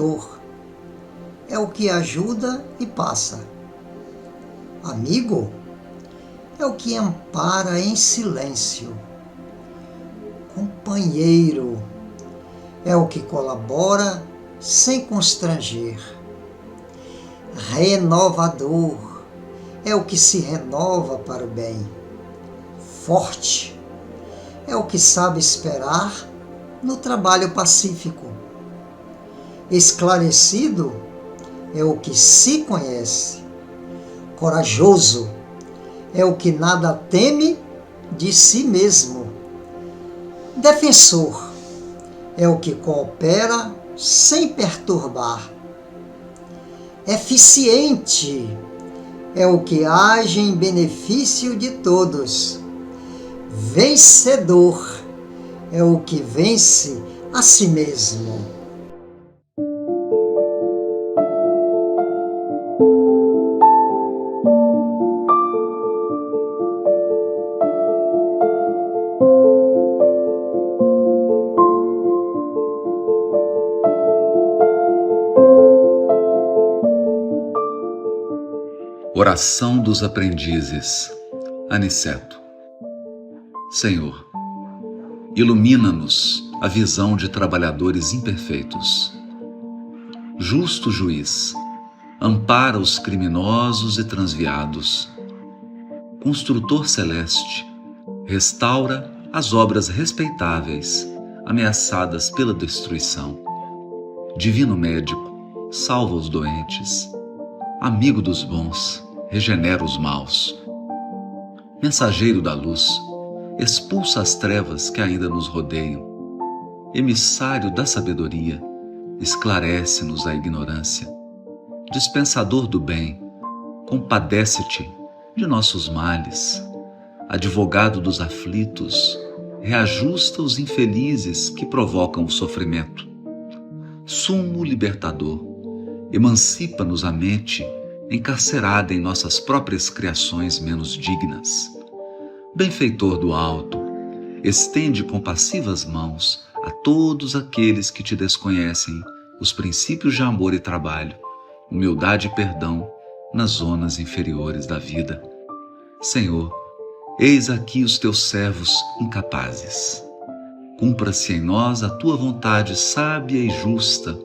Mentor é o que ajuda e passa. Amigo é o que ampara em silêncio. Companheiro é o que colabora sem constranger. Renovador é o que se renova para o bem. Forte é o que sabe esperar no trabalho pacífico. Esclarecido é o que se conhece. Corajoso é o que nada teme de si mesmo. Defensor é o que coopera sem perturbar. Eficiente é o que age em benefício de todos. Vencedor é o que vence a si mesmo. Oração dos Aprendizes. Aniceto. Senhor, ilumina-nos a visão de trabalhadores imperfeitos. Justo juiz, ampara os criminosos e transviados. Construtor celeste, restaura as obras respeitáveis, ameaçadas pela destruição. Divino médico, salva os doentes. Amigo dos bons, regenera os maus. Mensageiro da luz, expulsa as trevas que ainda nos rodeiam. Emissário da sabedoria, esclarece-nos a ignorância. Dispensador do bem, compadece-te de nossos males. Advogado dos aflitos, reajusta os infelizes que provocam o sofrimento. Sumo libertador, emancipa-nos a mente, encarcerada em nossas próprias criações menos dignas. Benfeitor do alto, estende compassivas mãos a todos aqueles que te desconhecem os princípios de amor e trabalho, humildade e perdão nas zonas inferiores da vida. Senhor, eis aqui os teus servos incapazes. Cumpra-se em nós a tua vontade sábia e justa,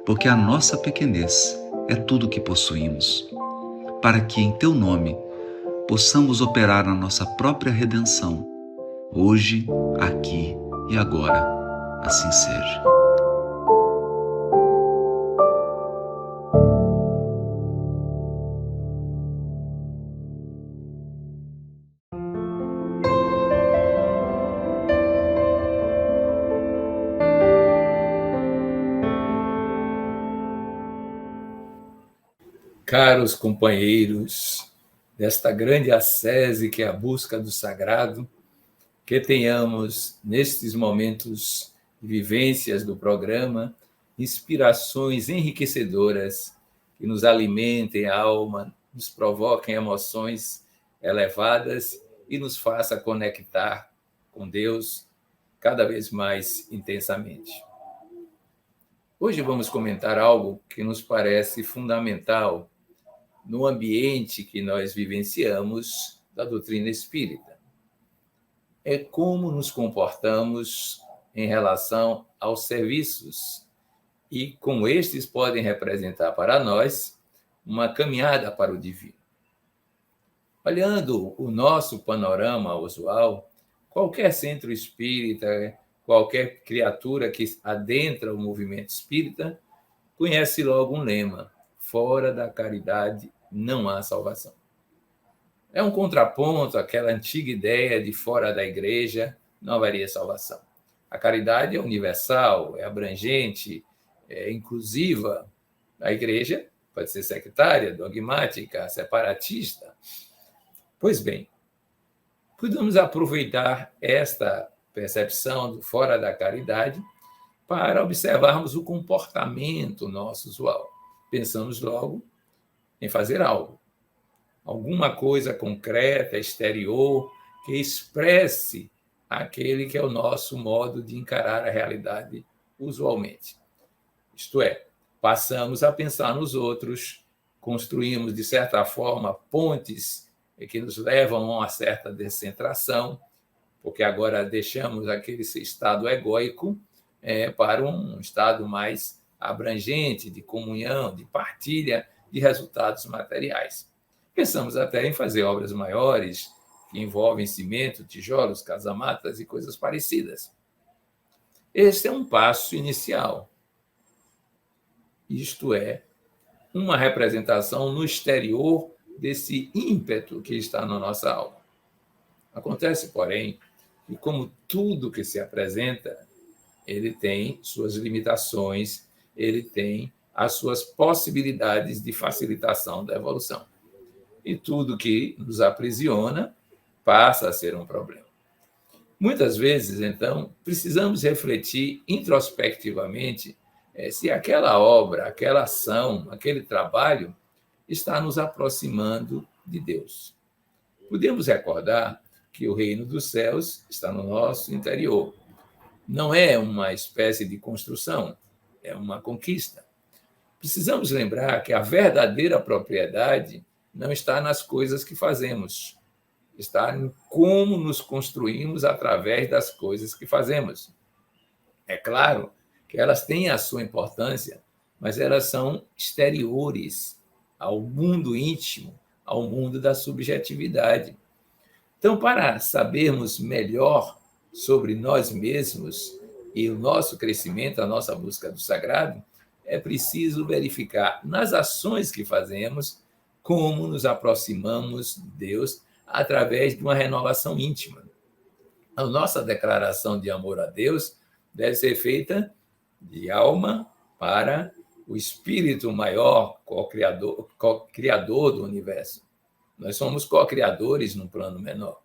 porque a nossa pequenez é tudo o que possuímos, para que em teu nome possamos operar a nossa própria redenção, hoje, aqui e agora. Assim seja. Caros companheiros desta grande ascese que é a busca do sagrado, que tenhamos, nestes momentos de vivências do programa, inspirações enriquecedoras que nos alimentem a alma, nos provoquem emoções elevadas e nos faça conectar com Deus cada vez mais intensamente. Hoje vamos comentar algo que nos parece fundamental no ambiente que nós vivenciamos da doutrina espírita. É como nos comportamos em relação aos serviços e como estes podem representar para nós uma caminhada para o divino. Olhando o nosso panorama usual, qualquer centro espírita, qualquer criatura que adentra o movimento espírita, conhece logo um lema: fora da caridade não há salvação. É um contraponto àquela antiga ideia de fora da igreja não haveria salvação. A caridade é universal, é abrangente, é inclusiva. A igreja pode ser sectária, dogmática, separatista. Pois bem, podemos aproveitar esta percepção do fora da caridade para observarmos o comportamento nosso usual. Pensamos logo em fazer algo, alguma coisa concreta, exterior, que expresse aquele que é o nosso modo de encarar a realidade usualmente. Isto é, passamos a pensar nos outros, construímos, de certa forma, pontes que nos levam a uma certa descentração, porque agora deixamos aquele estado egóico para um estado mais abrangente, de comunhão, de partilha de resultados materiais. Pensamos até em fazer obras maiores, que envolvem cimento, tijolos, casamatas e coisas parecidas. Este é um passo inicial. Isto é, uma representação no exterior desse ímpeto que está na nossa alma. Acontece, porém, que como tudo que se apresenta, ele tem suas limitações, ele tem as suas possibilidades de facilitação da evolução. E tudo que nos aprisiona passa a ser um problema. Muitas vezes, então, precisamos refletir introspectivamente se aquela obra, aquela ação, aquele trabalho está nos aproximando de Deus. Podemos recordar que o reino dos céus está no nosso interior. Não é uma espécie de construção, é uma conquista. Precisamos lembrar que a verdadeira propriedade não está nas coisas que fazemos, está em como nos construímos através das coisas que fazemos. É claro que elas têm a sua importância, mas elas são exteriores ao mundo íntimo, ao mundo da subjetividade. Então, para sabermos melhor sobre nós mesmos e o nosso crescimento, a nossa busca do sagrado, é preciso verificar nas ações que fazemos como nos aproximamos de Deus através de uma renovação íntima. A nossa declaração de amor a Deus deve ser feita de alma para o espírito maior, co-criador do universo. Nós somos co-criadores no plano menor.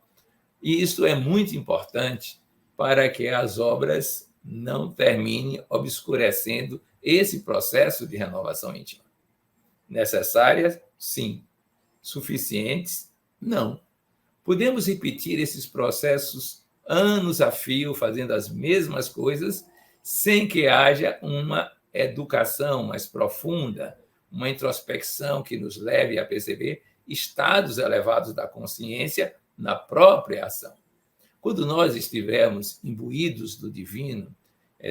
E isso é muito importante para que as obras não terminem obscurecendo esse processo de renovação íntima. Necessárias? Sim. Suficientes? Não. Podemos repetir esses processos anos a fio, fazendo as mesmas coisas, sem que haja uma educação mais profunda, uma introspecção que nos leve a perceber estados elevados da consciência na própria ação. Quando nós estivermos imbuídos do divino,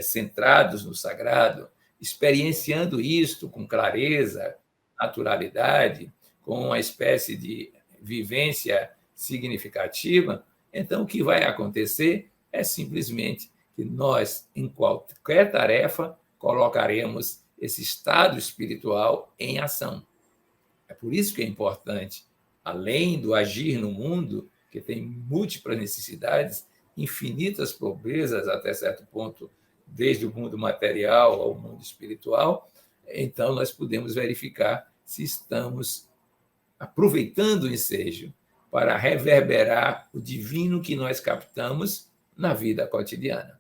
centrados no sagrado, experienciando isto com clareza, naturalidade, com uma espécie de vivência significativa, então o que vai acontecer é simplesmente que nós, em qualquer tarefa, colocaremos esse estado espiritual em ação. É por isso que é importante, além do agir no mundo, que tem múltiplas necessidades, infinitas pobrezas até certo ponto, desde o mundo material ao mundo espiritual, então nós podemos verificar se estamos aproveitando o ensejo para reverberar o divino que nós captamos na vida cotidiana.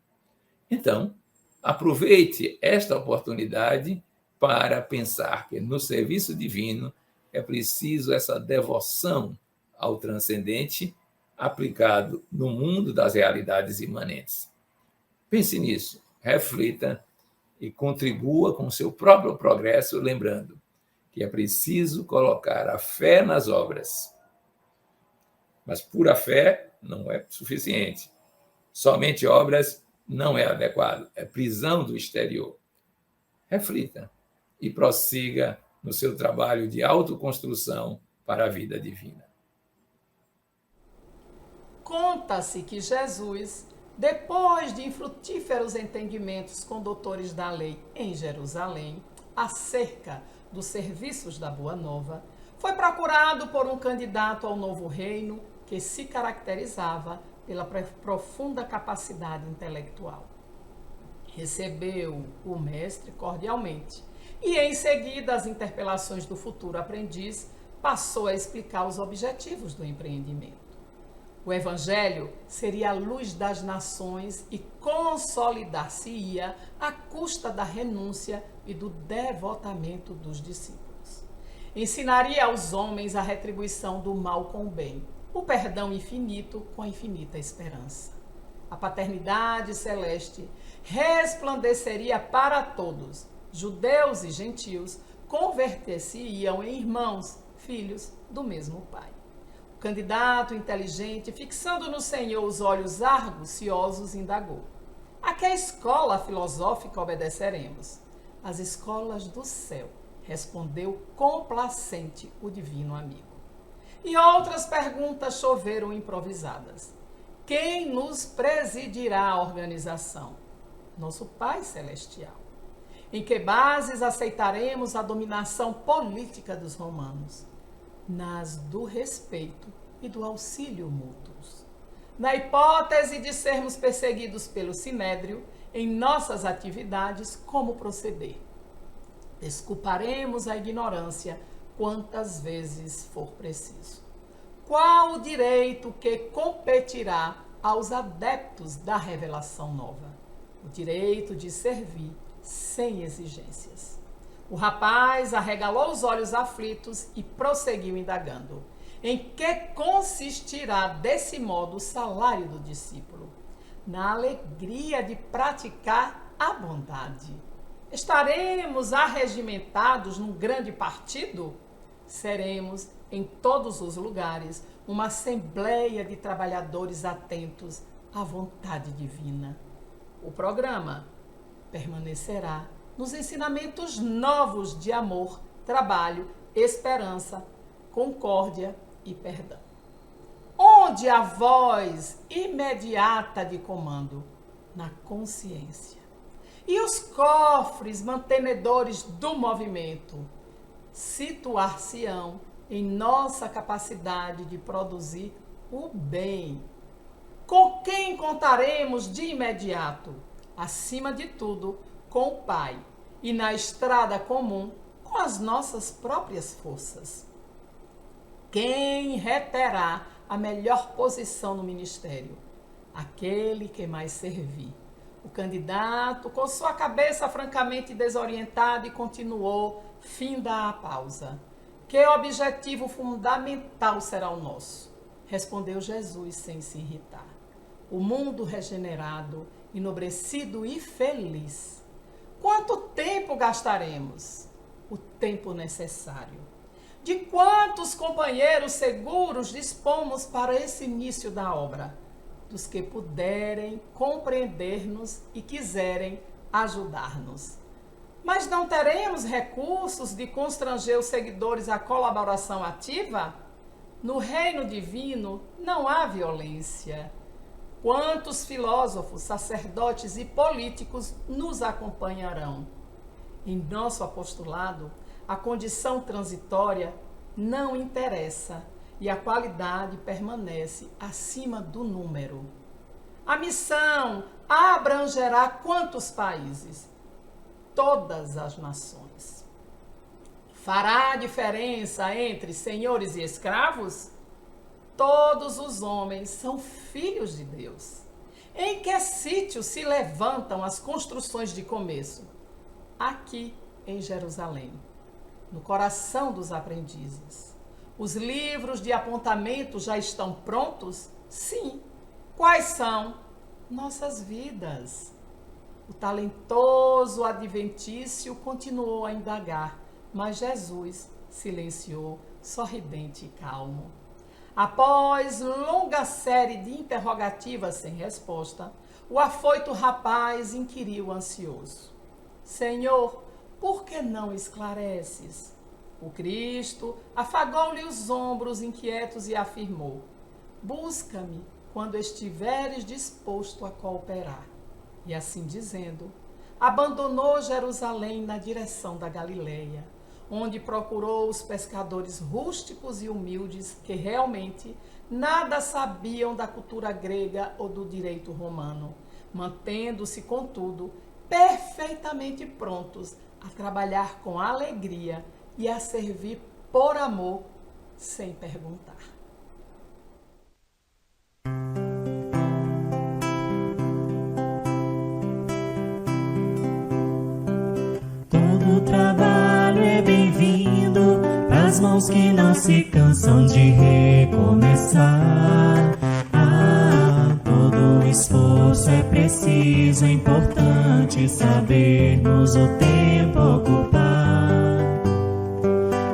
Então, aproveite esta oportunidade para pensar que no serviço divino é preciso essa devoção ao transcendente aplicado no mundo das realidades imanentes. Pense nisso, reflita e contribua com o seu próprio progresso, lembrando que é preciso colocar a fé nas obras. Mas pura fé não é suficiente. Somente obras não é adequado, é prisão do exterior. Reflita e prossiga no seu trabalho de autoconstrução para a vida divina. Conta-se que Jesus, depois de infrutíferos entendimentos com doutores da lei em Jerusalém, acerca dos serviços da Boa Nova, foi procurado por um candidato ao novo reino que se caracterizava pela profunda capacidade intelectual. Recebeu o mestre cordialmente e, em seguida, as interpelações do futuro aprendiz, passou a explicar os objetivos do empreendimento. O Evangelho seria a luz das nações e consolidar-se-ia à custa da renúncia e do devotamento dos discípulos. Ensinaria aos homens a retribuição do mal com o bem, o perdão infinito com a infinita esperança. A paternidade celeste resplandeceria para todos judeus e gentios, converter-se-iam em irmãos, filhos do mesmo Pai. O candidato inteligente, fixando no Senhor os olhos arguciosos, indagou: a que escola filosófica obedeceremos? As escolas do céu, respondeu complacente o divino amigo. E outras perguntas choveram improvisadas. Quem nos presidirá a organização? Nosso Pai Celestial. Em que bases aceitaremos a dominação política dos romanos? Nas do respeito e do auxílio mútuos. Na hipótese de sermos perseguidos pelo Sinédrio, em nossas atividades, como proceder? Desculparemos a ignorância quantas vezes for preciso. Qual o direito que competirá aos adeptos da revelação nova? O direito de servir sem exigências. O rapaz arregalou os olhos aflitos e prosseguiu indagando: em que consistirá desse modo o salário do discípulo? Na alegria de praticar a bondade. Estaremos arregimentados num grande partido? Seremos, em todos os lugares, uma assembleia de trabalhadores atentos à vontade divina. O programa permanecerá nos ensinamentos novos de amor, trabalho, esperança, concórdia e perdão. Onde a voz imediata de comando? Na consciência. E os cofres mantenedores do movimento situar-se-ão em nossa capacidade de produzir o bem. Com quem contaremos de imediato? Acima de tudo, com o Pai, e na estrada comum, com as nossas próprias forças. Quem reterá a melhor posição no ministério? Aquele que mais servir. O candidato, com sua cabeça francamente desorientada, e continuou, finda a pausa. Que objetivo fundamental será o nosso? Respondeu Jesus sem se irritar. O mundo regenerado, enobrecido e feliz. Quanto tempo gastaremos? O tempo necessário. De quantos companheiros seguros dispomos para esse início da obra? Dos que puderem compreender-nos e quiserem ajudar-nos. Mas não teremos recursos de constranger os seguidores à colaboração ativa? No reino divino não há violência. Quantos filósofos, sacerdotes e políticos nos acompanharão? Em nosso apostolado, a condição transitória não interessa e a qualidade permanece acima do número. A missão abrangerá quantos países? Todas as nações. Fará diferença entre senhores e escravos? Todos os homens são filhos de Deus. Em que sítio se levantam as construções de começo? Aqui em Jerusalém, no coração dos aprendizes. Os livros de apontamento já estão prontos? Sim. Quais são? Nossas vidas. O talentoso adventício continuou a indagar, mas Jesus silenciou, sorridente e calmo. Após longa série de interrogativas sem resposta, o afoito rapaz inquiriu ansioso: Senhor, por que não esclareces? O Cristo afagou-lhe os ombros inquietos e afirmou: busca-me quando estiveres disposto a cooperar. E assim dizendo, abandonou Jerusalém na direção da Galileia, onde procurou os pescadores rústicos e humildes que realmente nada sabiam da cultura grega ou do direito romano, mantendo-se, contudo, perfeitamente prontos a trabalhar com alegria e a servir por amor, sem perguntar. Todo trabalho é bem-vindo pras mãos que não se cansam de recomeçar. Todo esforço é preciso, é importante sabermos o tempo ocupar.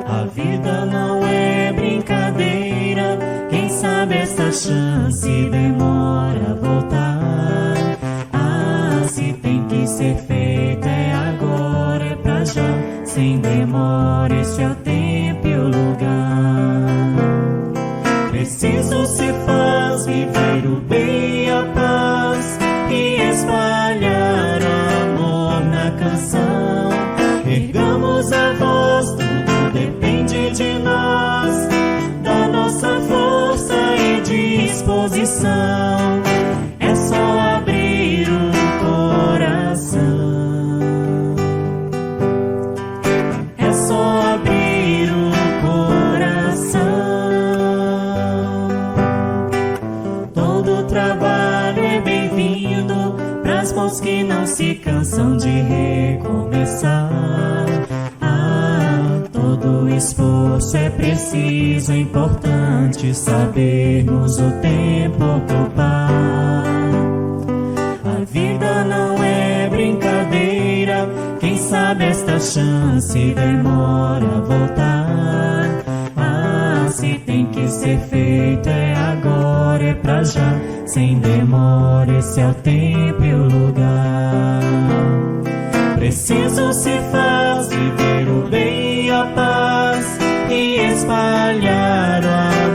A vida não é brincadeira, quem sabe essa chance demora a voltar. Ah, se tem que ser feito é agora, é pra já, sem demora, esse é o tempo e o lugar. Preciso se faz viver o bem e a paz e espalhar amor na canção. Ergamos a voz, tudo depende de nós, da nossa força e disposição. É só abrir o coração. É só abrir o coração. Todo trabalho é bem-vindo pras mãos que não se cansam de recomeçar. Ah, todo esforço é preciso, é importante sabermos o tempo ocupar. A vida não é brincadeira, quem sabe esta chance demora a voltar. Ah, se tem que ser feito é agora, é pra já, sem demora, esse é o tempo e o lugar. Preciso se faz viver o bem e a paz e espalhar o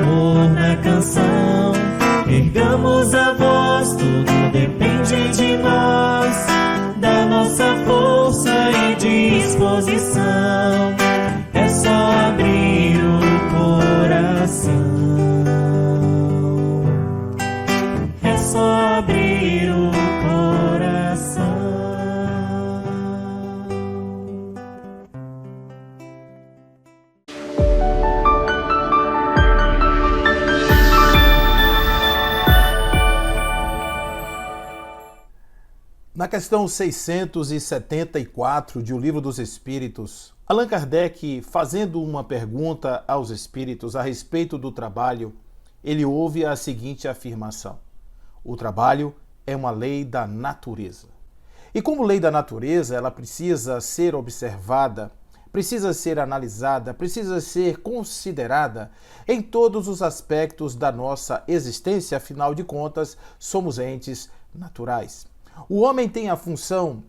amor na canção. Ergamos a voz, tudo depende de nós, da nossa força e disposição. É só abrir o coração. É só abrir o coração. Na questão 674 de O Livro dos Espíritos, Allan Kardec, fazendo uma pergunta aos espíritos a respeito do trabalho, ele ouve a seguinte afirmação: o trabalho é uma lei da natureza. E como lei da natureza, ela precisa ser observada, precisa ser analisada, precisa ser considerada em todos os aspectos da nossa existência, afinal de contas, somos entes naturais. O homem tem a função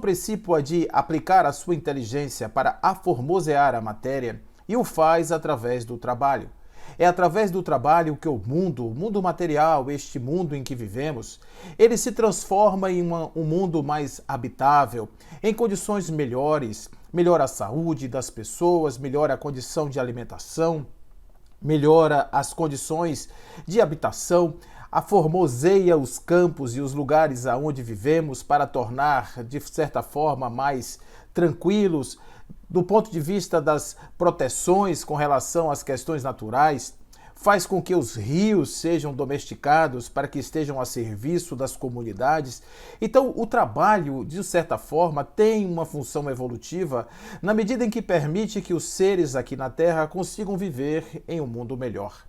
precípua de aplicar a sua inteligência para aformosear a matéria e o faz através do trabalho. É através do trabalho que o mundo material, este mundo em que vivemos, ele se transforma em um mundo mais habitável, em condições melhores, melhora a saúde das pessoas, melhora a condição de alimentação, melhora as condições de habitação, aformoseia os campos e os lugares aonde vivemos para tornar, de certa forma, mais tranquilos do ponto de vista das proteções com relação às questões naturais, faz com que os rios sejam domesticados para que estejam a serviço das comunidades. Então, o trabalho, de certa forma, tem uma função evolutiva na medida em que permite que os seres aqui na Terra consigam viver em um mundo melhor.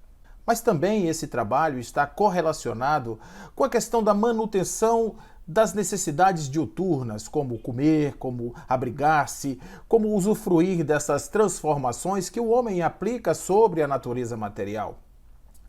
Mas também esse trabalho está correlacionado com a questão da manutenção das necessidades diuturnas, como comer, como abrigar-se, como usufruir dessas transformações que o homem aplica sobre a natureza material.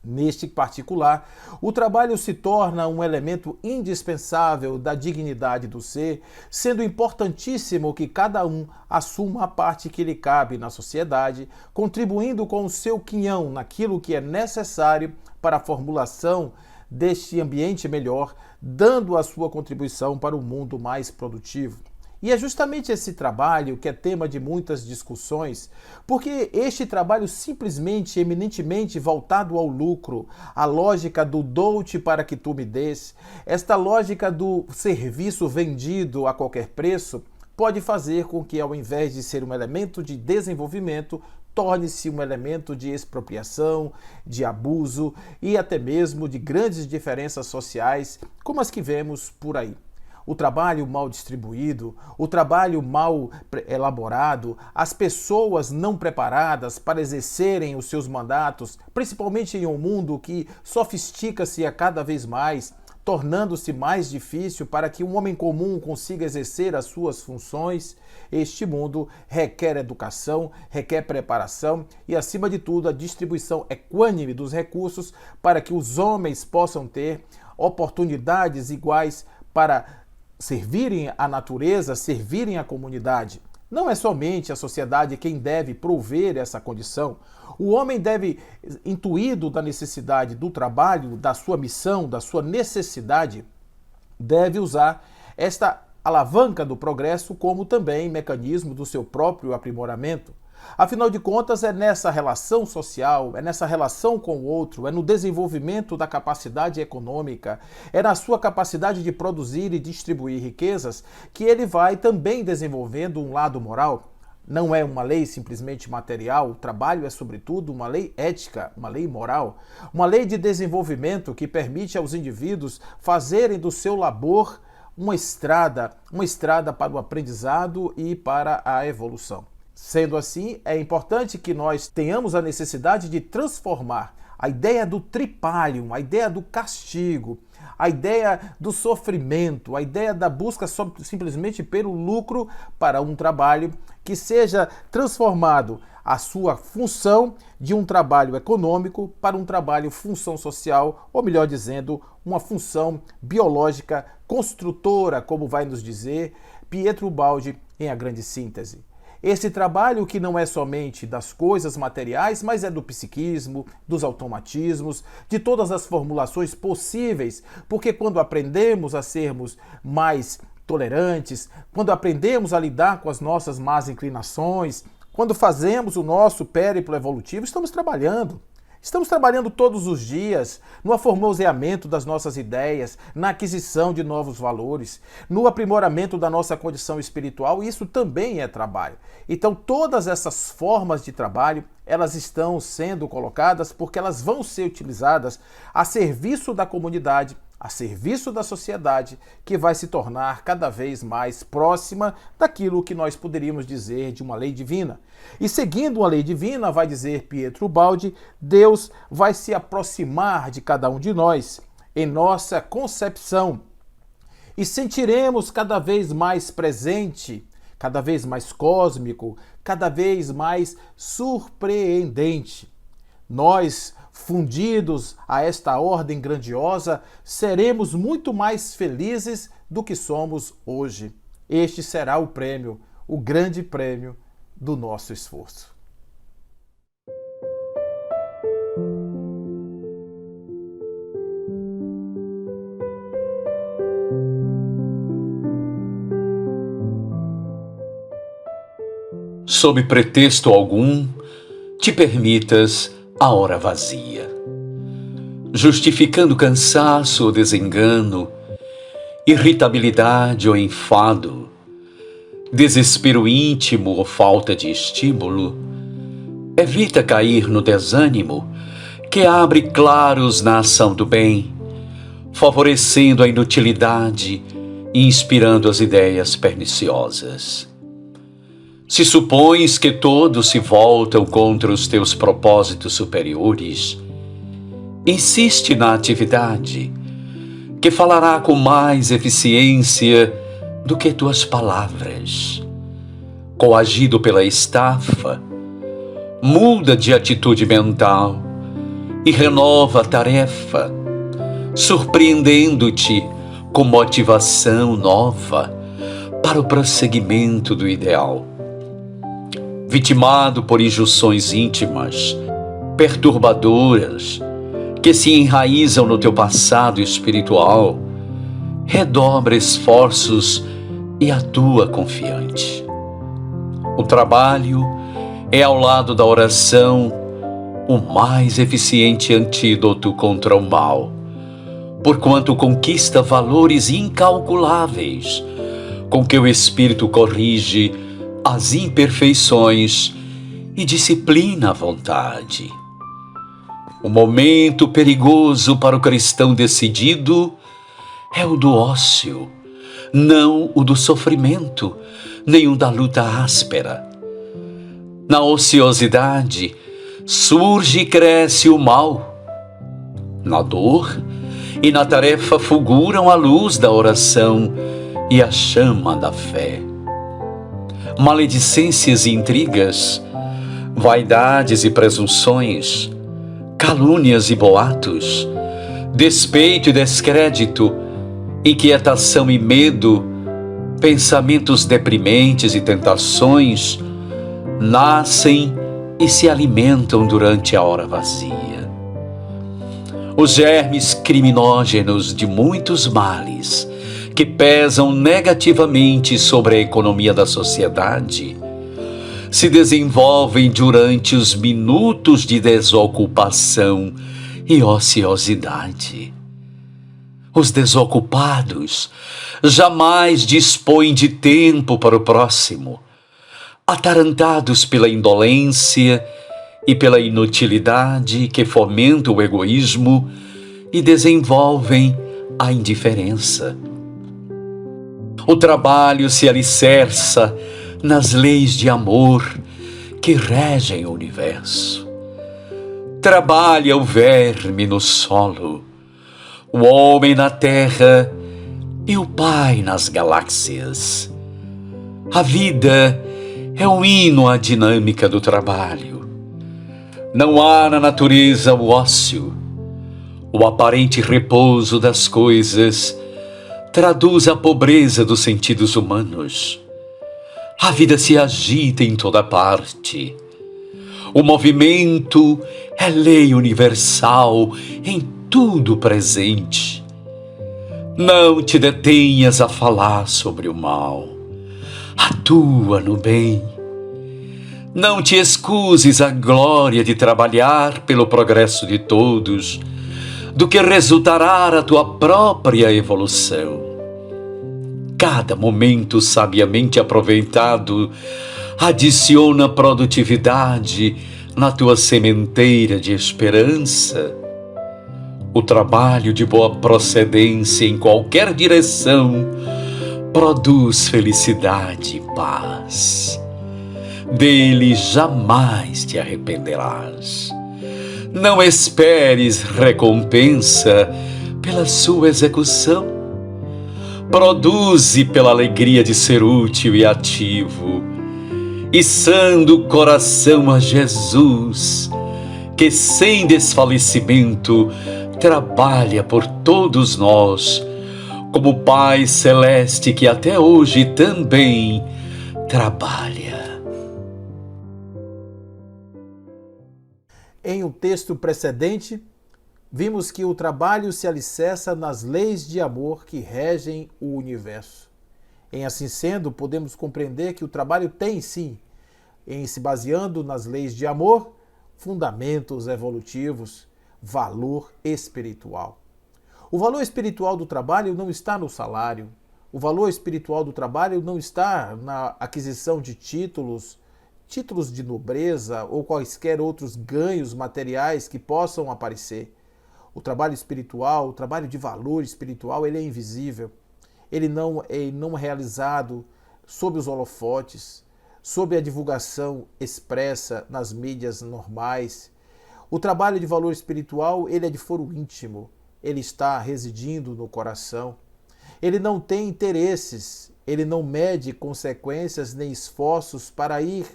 Neste particular, o trabalho se torna um elemento indispensável da dignidade do ser, sendo importantíssimo que cada um assuma a parte que lhe cabe na sociedade, contribuindo com o seu quinhão naquilo que é necessário para a formulação deste ambiente melhor, dando a sua contribuição para um mundo mais produtivo. E é justamente esse trabalho que é tema de muitas discussões, porque este trabalho simplesmente, eminentemente voltado ao lucro, a lógica do dou-te para que tu me des, esta lógica do serviço vendido a qualquer preço, pode fazer com que, ao invés de ser um elemento de desenvolvimento, torne-se um elemento de expropriação, de abuso e até mesmo de grandes diferenças sociais, como as que vemos por aí. O trabalho mal distribuído, o trabalho mal elaborado, as pessoas não preparadas para exercerem os seus mandatos, principalmente em um mundo que sofistica-se a cada vez mais, tornando-se mais difícil para que um homem comum consiga exercer as suas funções. Este mundo requer educação, requer preparação e, acima de tudo, a distribuição equânime dos recursos para que os homens possam ter oportunidades iguais para servirem à natureza, servirem à comunidade. Não é somente a sociedade quem deve prover essa condição. O homem deve, intuído da necessidade do trabalho, da sua missão, da sua necessidade, deve usar esta alavanca do progresso como também mecanismo do seu próprio aprimoramento. Afinal de contas, é nessa relação social, é nessa relação com o outro, é no desenvolvimento da capacidade econômica, é na sua capacidade de produzir e distribuir riquezas que ele vai também desenvolvendo um lado moral. Não é uma lei simplesmente material, o trabalho é, sobretudo, uma lei ética, uma lei moral, uma lei de desenvolvimento que permite aos indivíduos fazerem do seu labor uma estrada para o aprendizado e para a evolução. Sendo assim, é importante que nós tenhamos a necessidade de transformar a ideia do tripalium, a ideia do castigo, a ideia do sofrimento, a ideia da busca simplesmente pelo lucro para um trabalho que seja transformado a sua função de um trabalho econômico para um trabalho função social, ou melhor dizendo, uma função biológica construtora, como vai nos dizer Pietro Baldi em A Grande Síntese. Esse trabalho que não é somente das coisas materiais, mas é do psiquismo, dos automatismos, de todas as formulações possíveis, porque quando aprendemos a sermos mais tolerantes, quando aprendemos a lidar com as nossas más inclinações, quando fazemos o nosso périplo evolutivo, estamos trabalhando. Estamos trabalhando todos os dias no aformoseamento das nossas ideias, na aquisição de novos valores, no aprimoramento da nossa condição espiritual, e isso também é trabalho. Então, todas essas formas de trabalho, elas estão sendo colocadas porque elas vão ser utilizadas a serviço da comunidade, a serviço da sociedade, que vai se tornar cada vez mais próxima daquilo que nós poderíamos dizer de uma lei divina. E seguindo uma lei divina, vai dizer Pietro Baldi, Deus vai se aproximar de cada um de nós em nossa concepção e sentiremos cada vez mais presente, cada vez mais cósmico, cada vez mais surpreendente. Nós, fundidos a esta ordem grandiosa, seremos muito mais felizes do que somos hoje. Este será o prêmio, o grande prêmio do nosso esforço. Sob pretexto algum, te permitas a hora vazia, justificando cansaço ou desengano, irritabilidade ou enfado, desespero íntimo ou falta de estímulo. Evita cair no desânimo que abre claros na ação do bem, favorecendo a inutilidade e inspirando as ideias perniciosas. Se supões que todos se voltam contra os teus propósitos superiores, insiste na atividade, que falará com mais eficiência do que tuas palavras. Coagido pela estafa, muda de atitude mental e renova a tarefa, surpreendendo-te com motivação nova para o prosseguimento do ideal. Vitimado por injunções íntimas, perturbadoras, que se enraizam no teu passado espiritual, redobra esforços e atua confiante. O trabalho é, ao lado da oração, o mais eficiente antídoto contra o mal, porquanto conquista valores incalculáveis, com que o espírito corrige as imperfeições e disciplina a vontade. O momento perigoso para o cristão decidido é o do ócio, não o do sofrimento, nem o da luta áspera. Na ociosidade surge e cresce o mal. Na dor e na tarefa fulguram a luz da oração e a chama da fé. Maledicências e intrigas, vaidades e presunções, calúnias e boatos, despeito e descrédito, inquietação e medo, pensamentos deprimentes e tentações, nascem e se alimentam durante a hora vazia. Os germes criminógenos de muitos males que pesam negativamente sobre a economia da sociedade se desenvolvem durante os minutos de desocupação e ociosidade. Os desocupados jamais dispõem de tempo para o próximo, atarantados pela indolência e pela inutilidade que fomentam o egoísmo e desenvolvem a indiferença. O trabalho se alicerça nas leis de amor que regem o universo. Trabalha o verme no solo, o homem na terra e o Pai nas galáxias. A vida é um hino à dinâmica do trabalho. Não há na natureza o ócio. O aparente repouso das coisas traduz a pobreza dos sentidos humanos. A vida se agita em toda parte. O movimento é lei universal em tudo presente. Não te detenhas a falar sobre o mal. Atua no bem. Não te excuses a glória de trabalhar pelo progresso de todos, do que resultará a tua própria evolução. Cada momento sabiamente aproveitado adiciona produtividade na tua sementeira de esperança. O trabalho de boa procedência em qualquer direção produz felicidade e paz. Dele jamais te arrependerás. Não esperes recompensa pela sua execução. Produze pela alegria de ser útil e ativo, içando o coração a Jesus, que sem desfalecimento trabalha por todos nós, como Pai Celeste que até hoje também trabalha. Em um texto precedente, vimos que o trabalho se alicerça nas leis de amor que regem o universo. Em assim sendo, podemos compreender que o trabalho tem, sim, em se baseando nas leis de amor, fundamentos evolutivos, valor espiritual. O valor espiritual do trabalho não está no salário. O valor espiritual do trabalho não está na aquisição de títulos de nobreza ou quaisquer outros ganhos materiais que possam aparecer. O trabalho espiritual, o trabalho de valor espiritual, ele é invisível. Ele não é realizado sob os holofotes, sob a divulgação expressa nas mídias normais. O trabalho de valor espiritual, ele é de foro íntimo. Ele está residindo no coração. Ele não tem interesses, ele não mede consequências nem esforços para ir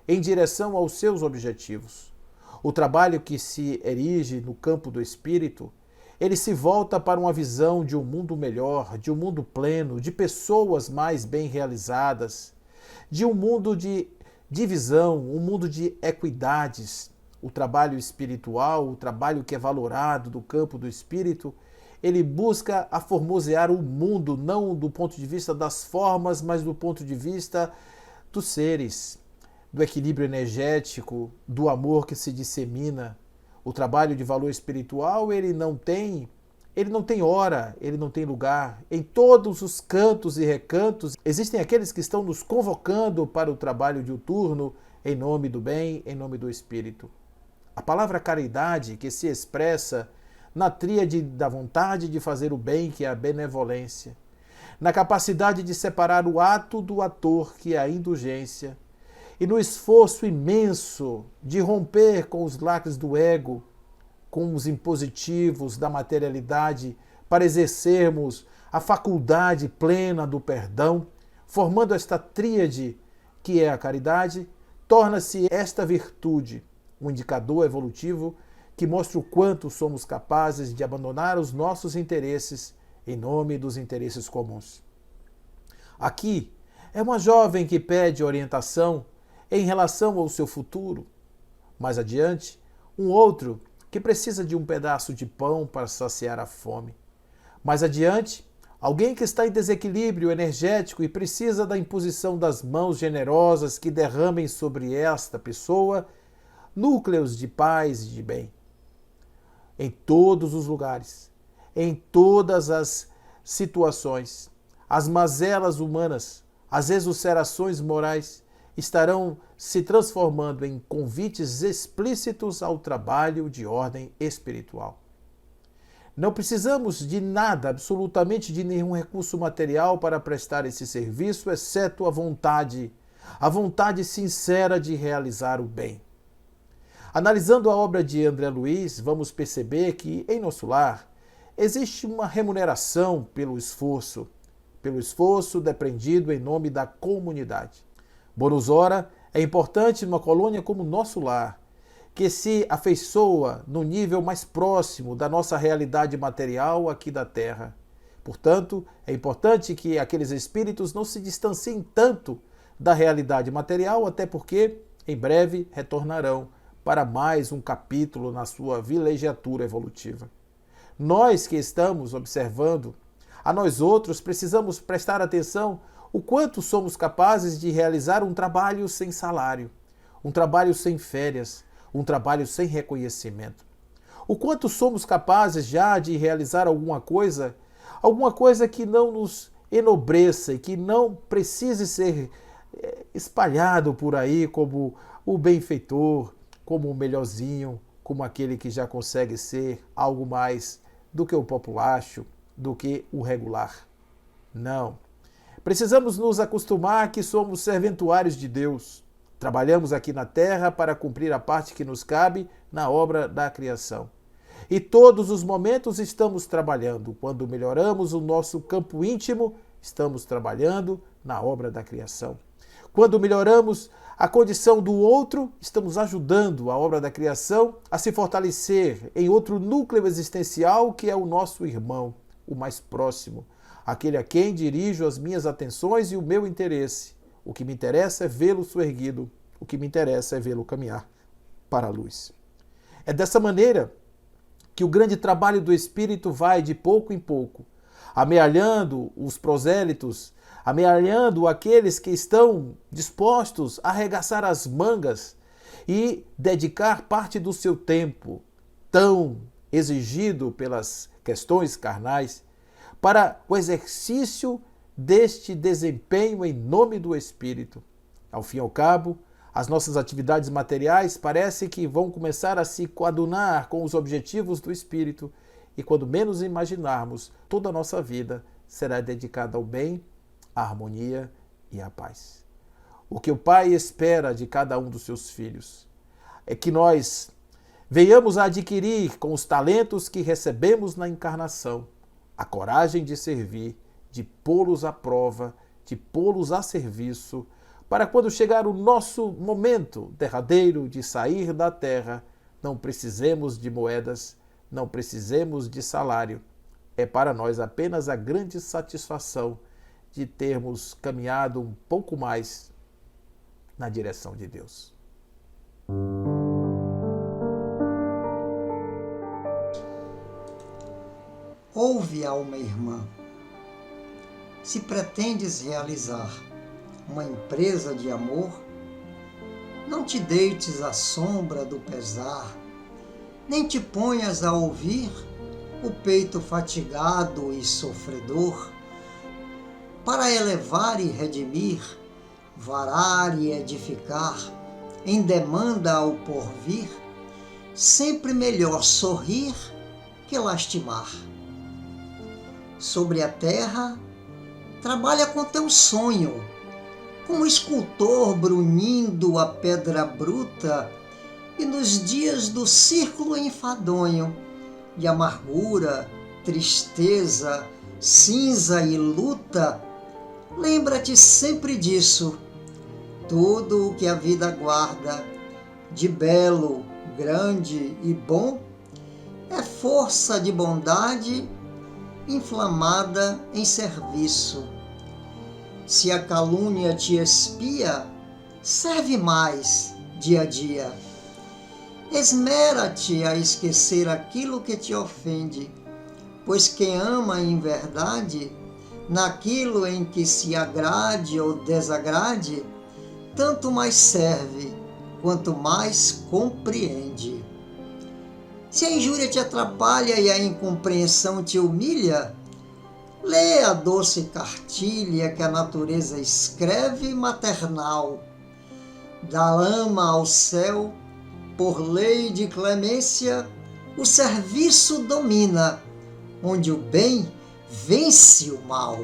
em direção aos seus objetivos. O trabalho que se erige no campo do espírito, ele se volta para uma visão de um mundo melhor, de um mundo pleno, de pessoas mais bem realizadas, de um mundo de divisão, um mundo de equidades. O trabalho espiritual, o trabalho que é valorado do campo do espírito, ele busca aformosear o mundo, não do ponto de vista das formas, mas do ponto de vista dos seres, do equilíbrio energético, do amor que se dissemina. O trabalho de valor espiritual, ele não tem hora, ele não tem lugar. Em todos os cantos e recantos, existem aqueles que estão nos convocando para o trabalho diuturno em nome do bem, em nome do espírito. A palavra caridade, que se expressa na tríade da vontade de fazer o bem, que é a benevolência, na capacidade de separar o ato do ator, que é a indulgência, e no esforço imenso de romper com os lacres do ego, com os impositivos da materialidade, para exercermos a faculdade plena do perdão, formando esta tríade que é a caridade, torna-se esta virtude um indicador evolutivo que mostra o quanto somos capazes de abandonar os nossos interesses em nome dos interesses comuns. Aqui é uma jovem que pede orientação em relação ao seu futuro. Mais adiante, um outro que precisa de um pedaço de pão para saciar a fome. Mais adiante, alguém que está em desequilíbrio energético e precisa da imposição das mãos generosas que derramem sobre esta pessoa núcleos de paz e de bem. Em todos os lugares, em todas as situações, as mazelas humanas, as exulcerações morais estarão se transformando em convites explícitos ao trabalho de ordem espiritual. Não precisamos de nada, absolutamente de nenhum recurso material para prestar esse serviço, exceto a vontade sincera de realizar o bem. Analisando a obra de André Luiz, vamos perceber que, em nosso lar, existe uma remuneração pelo esforço depreendido em nome da comunidade. Bonus ora é importante numa colônia como nosso lar, que se afeiçoa no nível mais próximo da nossa realidade material aqui da Terra. Portanto, é importante que aqueles espíritos não se distanciem tanto da realidade material, até porque em breve retornarão para mais um capítulo na sua vilegiatura evolutiva. Nós que estamos observando, a nós outros precisamos prestar atenção o quanto somos capazes de realizar um trabalho sem salário, um trabalho sem férias, um trabalho sem reconhecimento. O quanto somos capazes já de realizar alguma coisa que não nos enobreça e que não precise ser espalhado por aí como o benfeitor, como o melhorzinho, como aquele que já consegue ser algo mais do que o populacho, do que o regular. Não. Precisamos nos acostumar que somos serventuários de Deus. Trabalhamos aqui na Terra para cumprir a parte que nos cabe na obra da criação. E todos os momentos estamos trabalhando. Quando melhoramos o nosso campo íntimo, estamos trabalhando na obra da criação. Quando melhoramos a condição do outro, estamos ajudando a obra da criação a se fortalecer em outro núcleo existencial que é o nosso irmão, o mais próximo, aquele a quem dirijo as minhas atenções e o meu interesse. O que me interessa é vê-lo soerguido, o que me interessa é vê-lo caminhar para a luz. É dessa maneira que o grande trabalho do Espírito vai de pouco em pouco, amealhando os prosélitos, amealhando aqueles que estão dispostos a arregaçar as mangas e dedicar parte do seu tempo, tão exigido pelas questões carnais, para o exercício deste desempenho em nome do Espírito. Ao fim e ao cabo, as nossas atividades materiais parece que vão começar a se coadunar com os objetivos do Espírito e, quando menos imaginarmos, toda a nossa vida será dedicada ao bem, à harmonia e à paz. O que o Pai espera de cada um dos seus filhos é que nós venhamos a adquirir com os talentos que recebemos na encarnação a coragem de servir, de pô-los à prova, de pô-los a serviço, para quando chegar o nosso momento derradeiro de sair da terra, não precisemos de moedas, não precisemos de salário. É para nós apenas a grande satisfação de termos caminhado um pouco mais na direção de Deus. Ouve, alma irmã, se pretendes realizar uma empresa de amor, não te deites à sombra do pesar, nem te ponhas a ouvir o peito fatigado e sofredor, para elevar e redimir, varar e edificar, em demanda ao porvir, sempre melhor sorrir que lastimar. Sobre a terra, trabalha com teu sonho, como escultor brunindo a pedra bruta, e nos dias do círculo enfadonho, de amargura, tristeza, cinza e luta, lembra-te sempre disso. Tudo o que a vida guarda de belo, grande e bom é força de bondade inflamada em serviço. Se a calúnia te espia, serve mais dia a dia. Esmera-te a esquecer aquilo que te ofende, pois quem ama em verdade, naquilo em que se agrade ou desagrade, tanto mais serve, quanto mais compreende. Se a injúria te atrapalha e a incompreensão te humilha, lê a doce cartilha que a natureza escreve maternal. Da lama ao céu, por lei de clemência, o serviço domina, onde o bem vence o mal.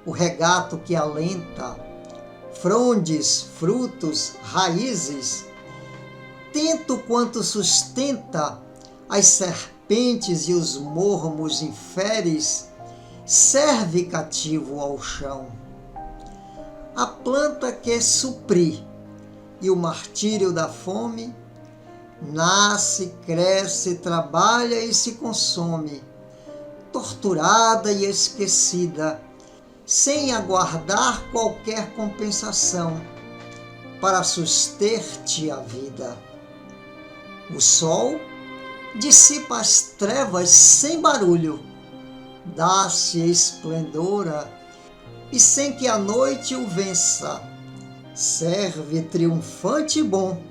O regato que alenta, frondes, frutos, raízes, tento quanto sustenta as serpentes e os mormos inferes, serve cativo ao chão. A planta quer suprir, e o martírio da fome nasce, cresce, trabalha e se consome, torturada e esquecida, sem aguardar qualquer compensação, para suster-te a vida. O sol dissipa as trevas sem barulho, dá-se esplendora, e sem que a noite o vença, serve triunfante e bom,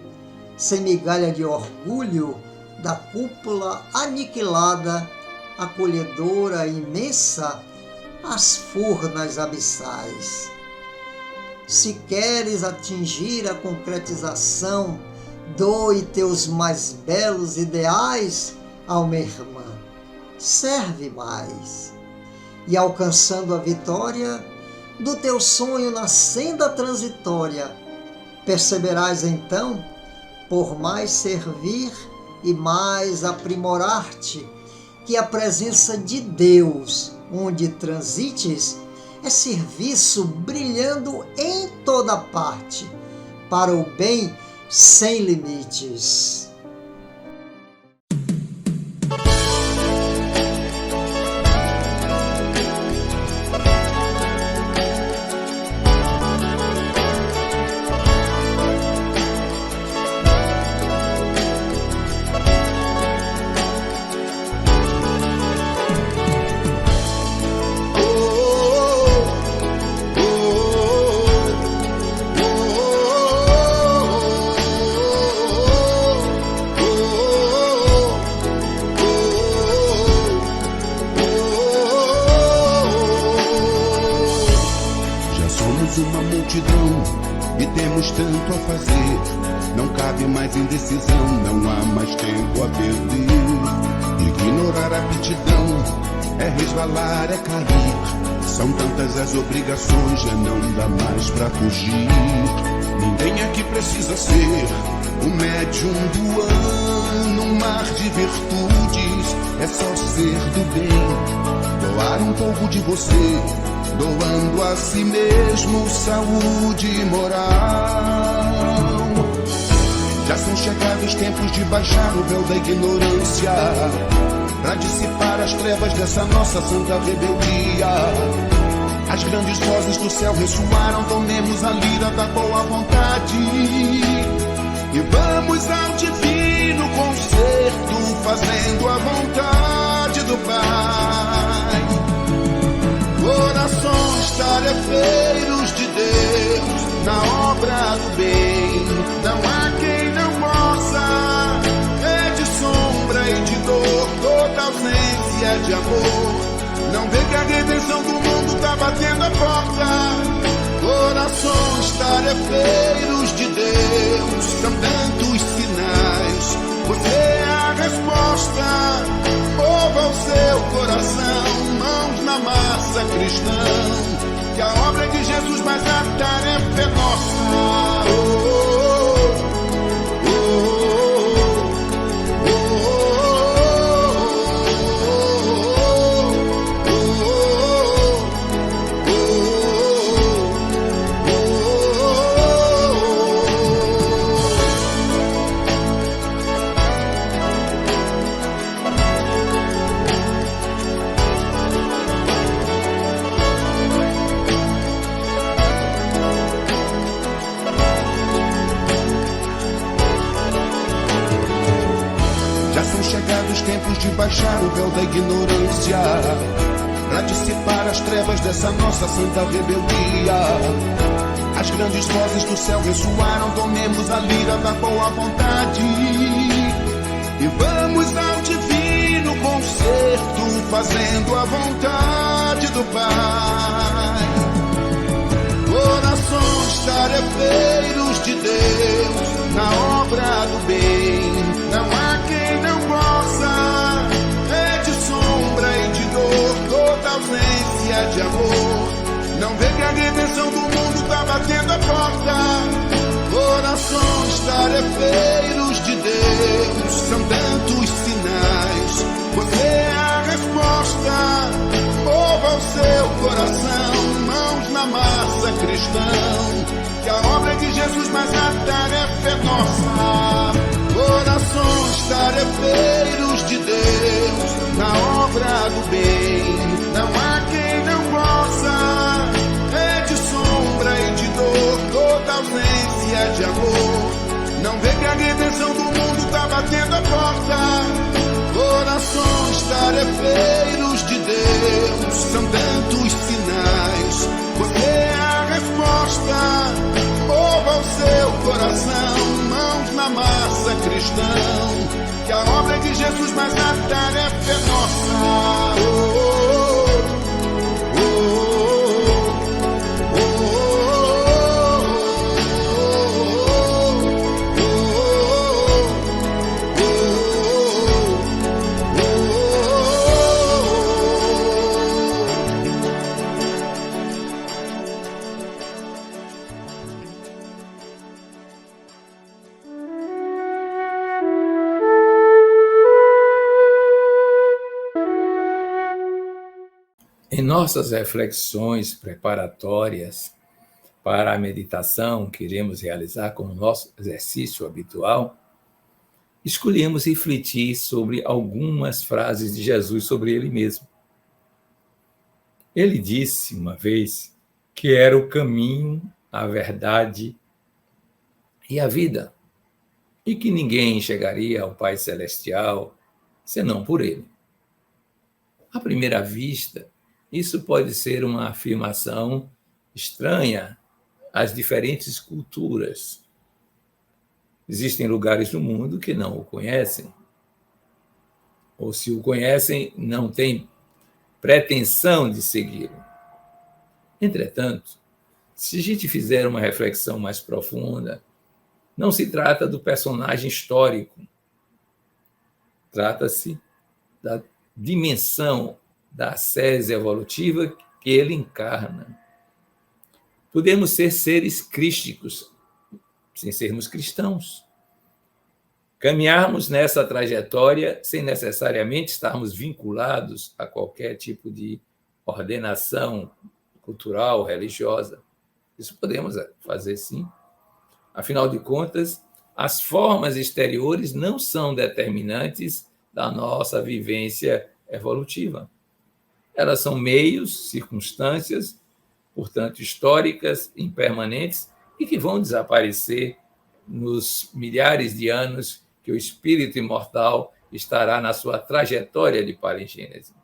sem migalha de orgulho, da cúpula aniquilada, acolhedora imensa, as furnas abissais. Se queres atingir a concretização, doe teus mais belos ideais, alma irmã, serve mais. E alcançando a vitória do teu sonho na senda transitória, perceberás então, por mais servir e mais aprimorar-te, que a presença de Deus, onde transites, é serviço brilhando em toda parte, para o bem sem limites. Uma multidão e temos tanto a fazer, não cabe mais indecisão, não há mais tempo a perder. Ignorar a aptidão é resvalar, é cair, são tantas as obrigações, já não dá mais pra fugir. Ninguém aqui precisa ser o médium do ano, um mar de virtudes, é só ser do bem, doar um pouco de você, doando a si mesmo saúde e moral. Já são chegados tempos de baixar o véu da ignorância, pra dissipar as trevas dessa nossa santa rebeldia. As grandes vozes do céu ressoaram, tomemos a lira da boa vontade e vamos ao divino concerto, fazendo a vontade do Pai. Corações tarefeiros de Deus, na obra do bem, não há quem não possa. É de sombra e de dor, toda ausência de amor. Não vê que a redenção do mundo tá batendo a porta. Corações tarefeiros de Deus, são tantos sinais, você é a resposta. Mova o seu coração, mãos na massa cristã, que a obra é de Jesus, mas a tarefa é nossa. Oh, oh, oh, oh, oh, oh. chegados os tempos de baixar o véu da ignorância, para dissipar as trevas dessa nossa santa rebeldia. As grandes vozes do céu ressoaram, tomemos a lira da boa vontade e vamos ao divino concerto, fazendo a vontade do Pai. Corações tarefeiros de Deus, na obra do bem, não há quem não possa. É de sombra e de dor, toda ausência de amor. Não vê que a redenção do mundo tá batendo a porta. Corações tarefeiros de Deus, são tantos sinais, você é a resposta. Mova o seu coração, mãos na massa, cristão, que a obra é de Jesus, mas a tarefa é nossa. Corações tarefeiros de Deus, na obra do bem, não há quem não possa. É de sombra e de dor, toda ausência de amor. Não vê que a redenção do mundo tá batendo a porta. Corações tarefeiros de Deus, são tantos sinais, você é a resposta. Mova o seu coração, mãos na massa, cristão, que a obra é de Jesus, mas a tarefa é nossa. Em nossas reflexões preparatórias para a meditação que iremos realizar como nosso exercício habitual, escolhemos refletir sobre algumas frases de Jesus sobre ele mesmo. Ele disse uma vez que era o caminho, a verdade e a vida, e que ninguém chegaria ao Pai Celestial senão por ele. À primeira vista, isso pode ser uma afirmação estranha às diferentes culturas. Existem lugares do mundo que não o conhecem, ou se o conhecem, não têm pretensão de segui-lo. Entretanto, se a gente fizer uma reflexão mais profunda, não se trata do personagem histórico, trata-se da dimensão da ascese evolutiva que ele encarna. Podemos ser seres crísticos sem sermos cristãos. Caminharmos nessa trajetória sem necessariamente estarmos vinculados a qualquer tipo de ordenação cultural, religiosa. Isso podemos fazer, sim. Afinal de contas, as formas exteriores não são determinantes da nossa vivência evolutiva. Elas são meios, circunstâncias, portanto, históricas, impermanentes, e que vão desaparecer nos milhares de anos que o espírito imortal estará na sua trajetória de parengênese.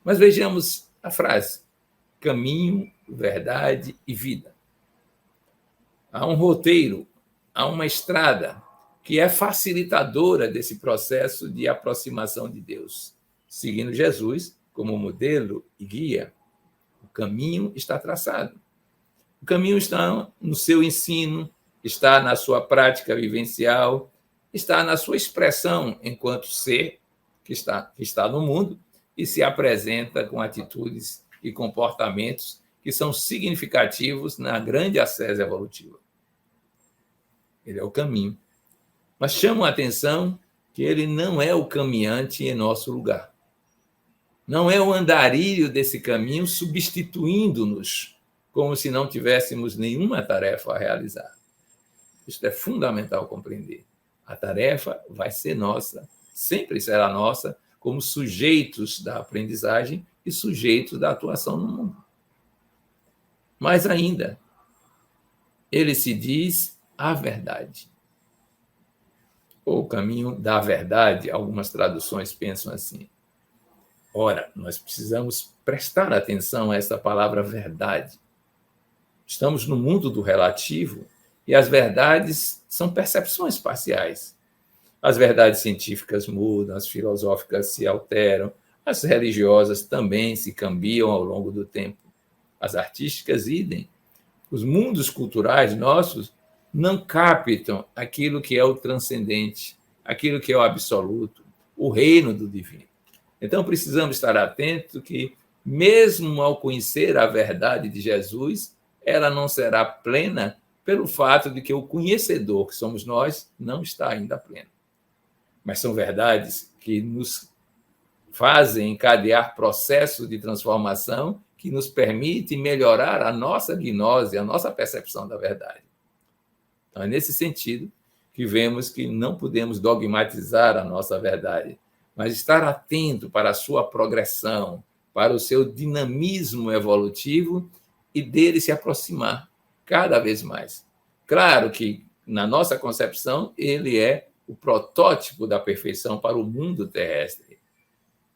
Mas vejamos a frase: caminho, verdade e vida. Há um roteiro, há uma estrada que é facilitadora desse processo de aproximação de Deus. Seguindo Jesus como modelo e guia, o caminho está traçado. O caminho está no seu ensino, está na sua prática vivencial, está na sua expressão enquanto ser que está no mundo e se apresenta com atitudes e comportamentos que são significativos na grande ascese evolutiva. Ele é o caminho. Mas chamo a atenção que ele não é o caminhante em nosso lugar. Não é o andarilho desse caminho substituindo-nos, como se não tivéssemos nenhuma tarefa a realizar. Isso é fundamental compreender. A tarefa vai ser nossa, sempre será nossa, como sujeitos da aprendizagem e sujeitos da atuação no mundo. Mais ainda, ele se diz a verdade. ou o caminho da verdade. Algumas traduções pensam assim. Ora, nós precisamos prestar atenção a essa palavra verdade. Estamos no mundo do relativo e as verdades são percepções parciais. As verdades científicas mudam, as filosóficas se alteram, as religiosas também se cambiam ao longo do tempo. As artísticas, idem. Os mundos culturais nossos não captam aquilo que é o transcendente, aquilo que é o absoluto, o reino do divino. Então, precisamos estar atentos que, mesmo ao conhecer a verdade de Jesus, ela não será plena pelo fato de que o conhecedor, que somos nós, não está ainda pleno. Mas são verdades que nos fazem encadear processos de transformação que nos permitem melhorar a nossa gnose, a nossa percepção da verdade. Então, é nesse sentido que vemos que não podemos dogmatizar a nossa verdade, mas estar atento para a sua progressão, para o seu dinamismo evolutivo e dele se aproximar cada vez mais. Claro que, na nossa concepção, ele é o protótipo da perfeição para o mundo terrestre.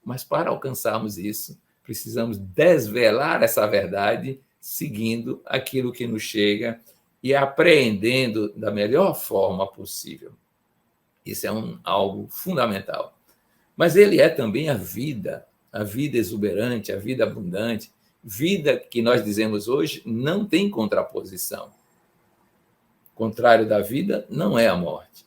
Mas para alcançarmos isso, precisamos desvelar essa verdade seguindo aquilo que nos chega e apreendendo da melhor forma possível. Isso é algo fundamental. Mas ele é também a vida exuberante, a vida abundante, vida que nós dizemos hoje não tem contraposição. O contrário da vida não é a morte.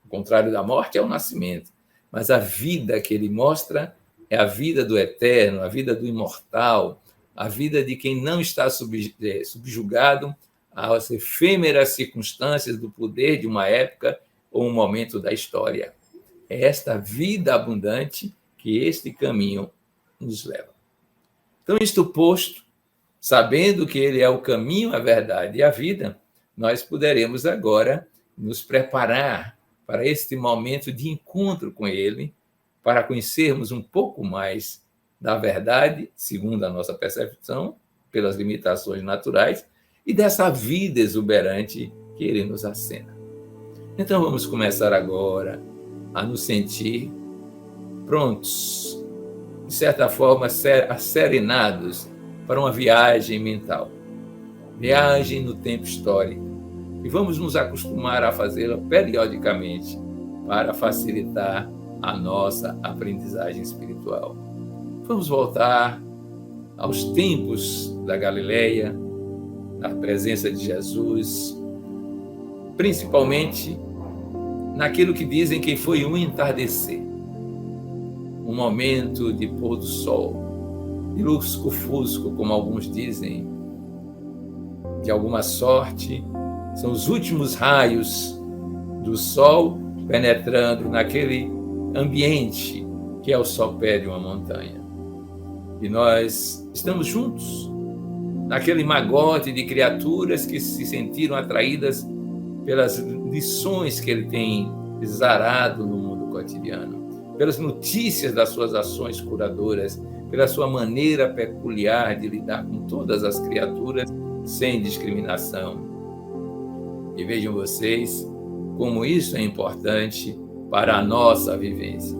O contrário da morte é o nascimento. Mas a vida que ele mostra é a vida do eterno, a vida do imortal, a vida de quem não está subjugado às efêmeras circunstâncias do poder de uma época ou um momento da história. É esta vida abundante que este caminho nos leva. Então, isto posto, sabendo que ele é o caminho, a verdade e a vida, nós poderemos agora nos preparar para este momento de encontro com ele, para conhecermos um pouco mais da verdade, segundo a nossa percepção, pelas limitações naturais, e dessa vida exuberante que ele nos acena. Então, vamos começar agora a nos sentir prontos, de certa forma, serenados para uma viagem mental. Viagem no tempo histórico. E vamos nos acostumar a fazê-la periodicamente para facilitar a nossa aprendizagem espiritual. Vamos voltar aos tempos da Galileia, na presença de Jesus, principalmente naquilo que dizem que foi um entardecer, um momento de pôr do sol, de lusco-fusco, como alguns dizem, de alguma sorte, são os últimos raios do sol penetrando naquele ambiente que é o sopé de uma montanha. E nós estamos juntos, naquele magote de criaturas que se sentiram atraídas pelas lições que ele tem exarado no mundo cotidiano, pelas notícias das suas ações curadoras, pela sua maneira peculiar de lidar com todas as criaturas sem discriminação. E vejam vocês como isso é importante para a nossa vivência.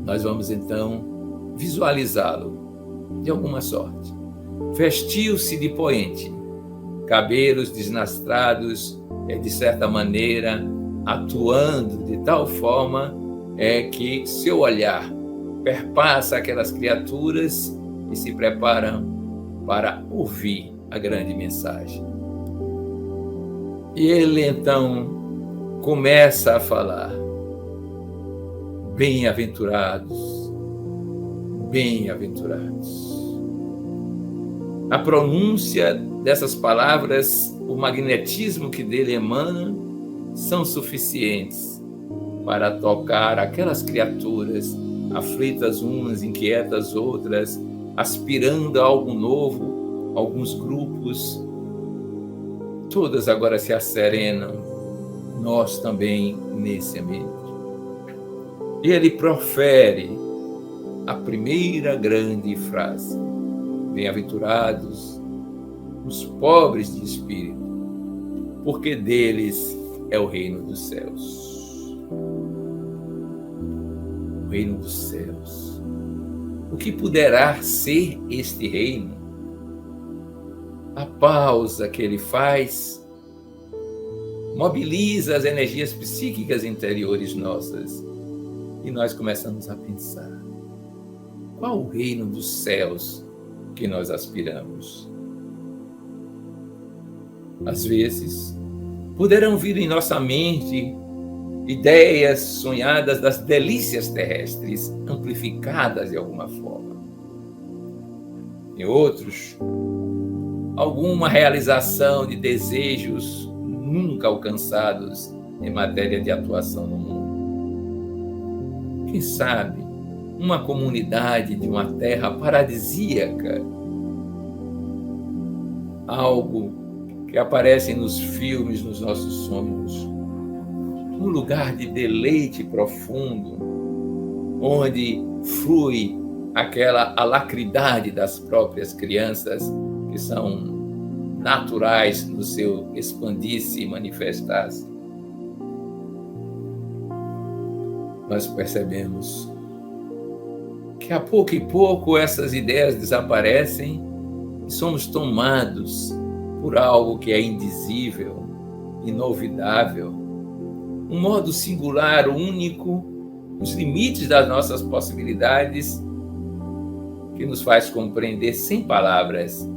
Nós vamos então visualizá-lo de alguma sorte. Vestiu-se de poente, cabelos desnastrados, de certa maneira, atuando de tal forma que seu olhar perpassa aquelas criaturas e se preparam para ouvir a grande mensagem. E ele, então, começa a falar: bem-aventurados, bem-aventurados. A pronúncia dessas palavras, o magnetismo que dele emana, são suficientes para tocar aquelas criaturas, aflitas umas, inquietas outras, aspirando a algo novo, alguns grupos. Todas agora se asserenam, nós também nesse ambiente. E ele profere a primeira grande frase: bem-aventurados os pobres de espírito, porque deles é o reino dos céus. O reino dos céus. O que poderá ser este reino? A pausa que ele faz mobiliza as energias psíquicas interiores nossas e nós começamos a pensar: qual o reino dos céus que nós aspiramos? Às vezes, poderão vir em nossa mente ideias sonhadas das delícias terrestres, amplificadas de alguma forma. Em outros, alguma realização de desejos nunca alcançados em matéria de atuação no mundo. Quem sabe, uma comunidade de uma terra paradisíaca, algo que aparece nos filmes, nos nossos sonhos, um lugar de deleite profundo, onde flui aquela alacridade das próprias crianças, que são naturais no seu expandir-se e manifestar-se. Nós percebemos que a pouco e pouco essas ideias desaparecem e somos tomados por algo que é indizível, inovidável, um modo singular, único, os limites das nossas possibilidades, que nos faz compreender sem palavras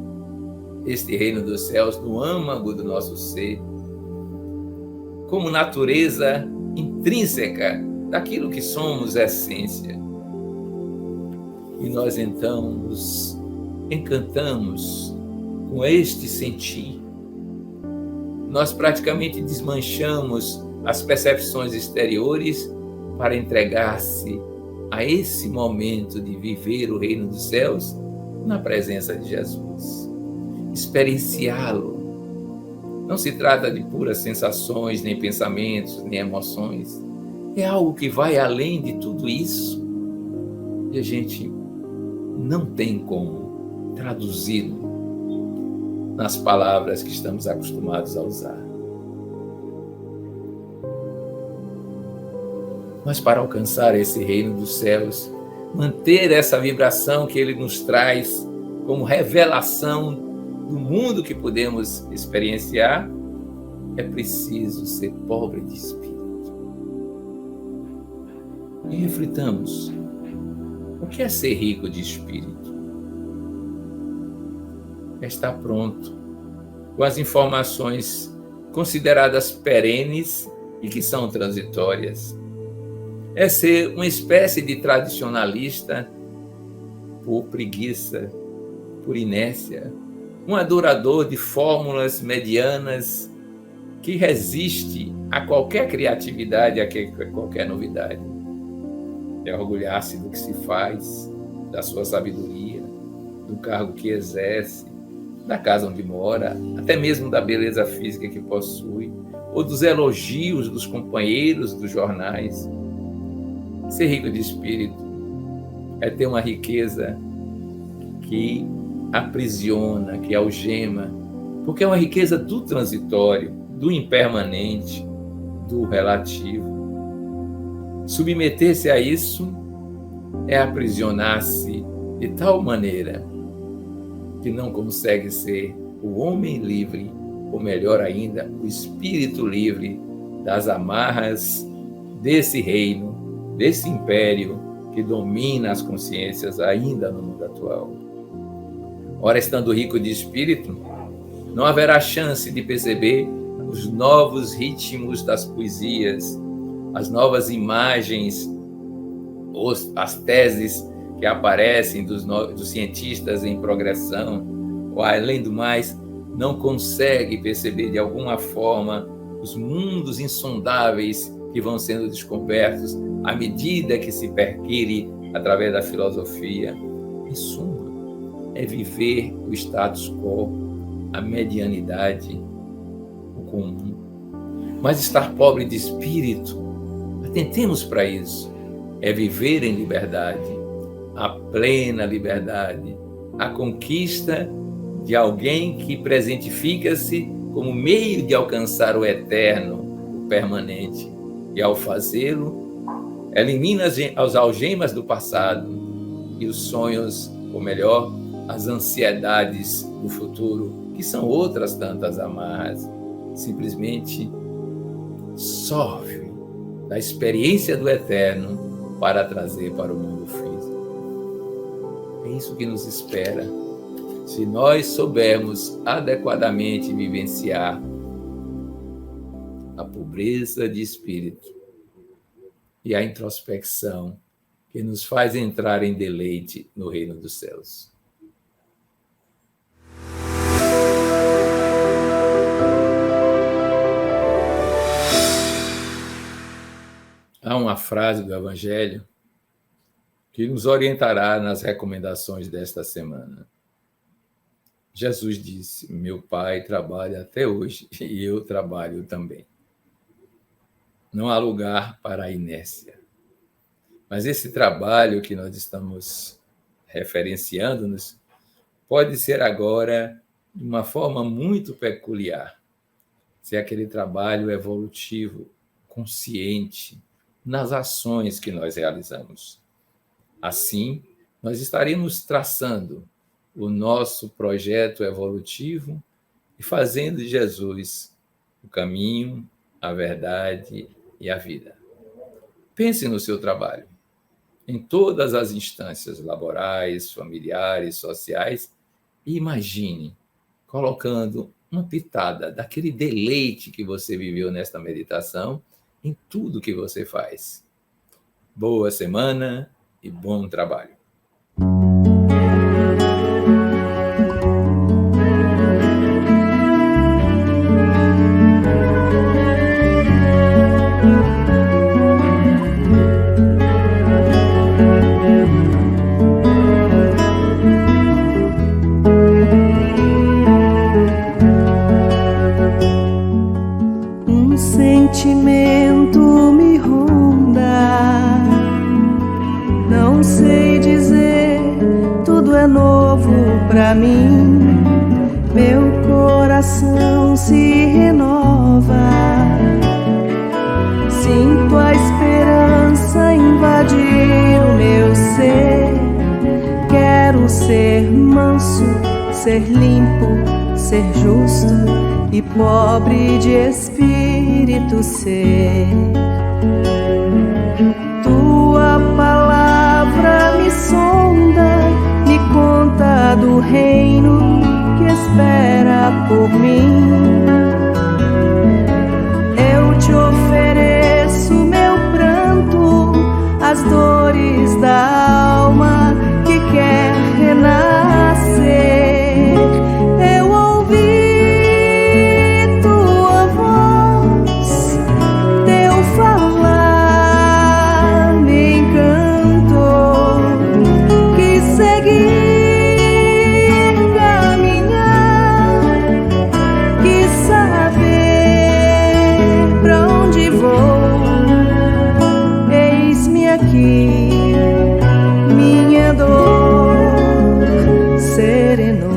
este reino dos céus no âmago do nosso ser, como natureza intrínseca daquilo que somos, essência. E nós então nos encantamos com este sentir. Nós praticamente desmanchamos as percepções exteriores para entregar-se a esse momento de viver o reino dos céus na presença de Jesus. Experienciá-lo. Não se trata de puras sensações, nem pensamentos, nem emoções. É algo que vai além de tudo isso. E a gente não tem como traduzi-lo nas palavras que estamos acostumados a usar. Mas para alcançar esse reino dos céus, manter essa vibração que ele nos traz como revelação do mundo que podemos experienciar, é preciso ser pobre de espírito. E reflitamos, o que é ser rico de espírito? É estar pronto com as informações consideradas perenes e que são transitórias. É ser uma espécie de tradicionalista por preguiça, por inércia, um adorador de fórmulas medianas que resiste a qualquer criatividade, a qualquer novidade. É orgulhar-se do que se faz, da sua sabedoria, do cargo que exerce, da casa onde mora, até mesmo da beleza física que possui, ou dos elogios dos companheiros dos jornais. Ser rico de espírito é ter uma riqueza que aprisiona, que algema, porque é uma riqueza do transitório, do impermanente, do relativo. Submeter-se a isso é aprisionar-se de tal maneira que não consegue ser o homem livre, ou melhor ainda, o espírito livre das amarras desse reino, desse império que domina as consciências ainda no mundo atual. Ora, estando rico de espírito, não haverá chance de perceber os novos ritmos das poesias, as novas imagens, as teses que aparecem dos cientistas em progressão, ou, além do mais, não consegue perceber de alguma forma os mundos insondáveis que vão sendo descobertos à medida que se perquire através da filosofia. Em suma, é viver o status quo, a medianidade, o comum. Mas estar pobre de espírito, atentemos para isso, é viver em liberdade, a plena liberdade, a conquista de alguém que presentifica-se como meio de alcançar o eterno, o permanente. E ao fazê-lo, elimina as algemas do passado e os sonhos, ou melhor, as ansiedades do futuro, que são outras tantas amarras. Simplesmente sorve da experiência do eterno para trazer para o mundo físico. É isso que nos espera, se nós soubermos adequadamente vivenciar a pobreza de espírito e a introspecção que nos faz entrar em deleite no reino dos céus. Há uma frase do Evangelho que nos orientará nas recomendações desta semana. Jesus disse: meu Pai trabalha até hoje e eu trabalho também. Não há lugar para a inércia. Mas esse trabalho que nós estamos referenciando-nos pode ser agora de uma forma muito peculiar. Ser aquele trabalho evolutivo, consciente, nas ações que nós realizamos. Assim, nós estaremos traçando o nosso projeto evolutivo e fazendo de Jesus o caminho, a verdade e a vida. Pense no seu trabalho, em todas as instâncias laborais, familiares, sociais, e imagine colocando uma pitada daquele deleite que você viveu nesta meditação em tudo que você faz. Boa semana e bom trabalho. Sentimento me ronda, não sei dizer, tudo é novo pra mim. Meu coração se renova, sinto a esperança invadir o meu ser. Quero ser manso, ser limpo, ser justo e pobre de espírito ser. Tua palavra me sonda, me conta do reino que espera por mim. Eu te ofereço meu pranto, as dores da alma que quer renascer. Eu ouvi minha dor serenou.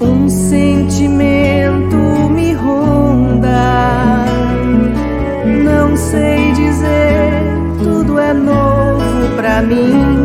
Um sentimento me ronda, não sei dizer, tudo é novo pra mim.